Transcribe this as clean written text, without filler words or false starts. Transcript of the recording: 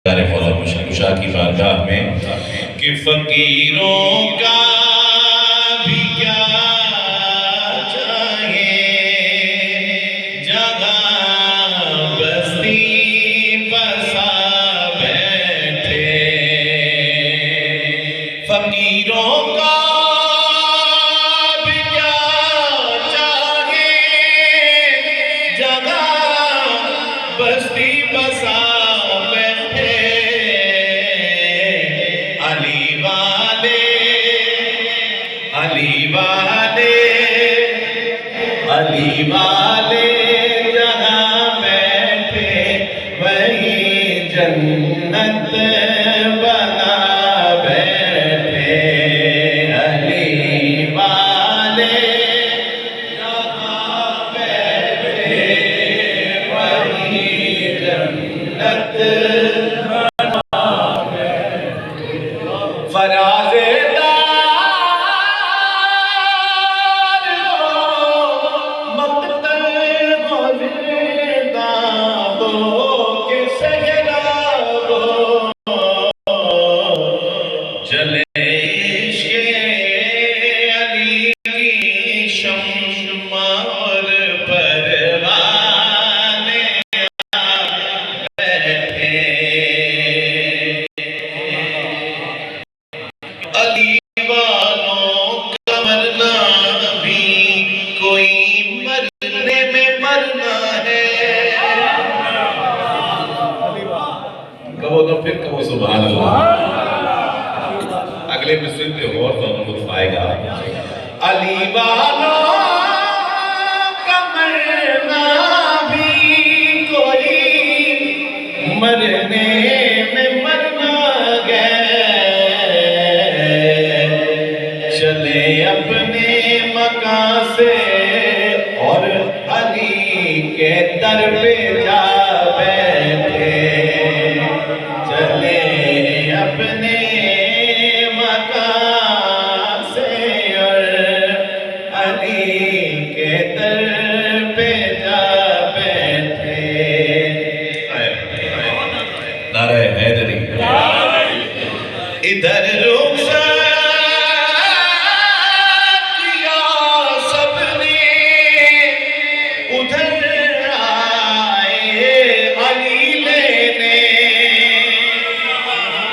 मौला मुशा की बारगाह में कि फकीरों का भी क्या चाहिए, जगह बस्ती बसा बैठे। फकीरों का भी क्या चाहिए, जगह बस्ती बसा अली वाले जहाँ बैठे वही जन्नत बना बैठे। अली वाले जहाँ बैठे वही जन्नत बना बैठे। फराज़े तो फिर कहो सुभान अल्लाह। अगले मिसरे पे और लुत्फ आएगा। अली वालों का मरना भी कोई मरने में मरना गए, चले अपने मकान से और अली के दर पे जा बैठे। चले अपने मकान से और अली के दर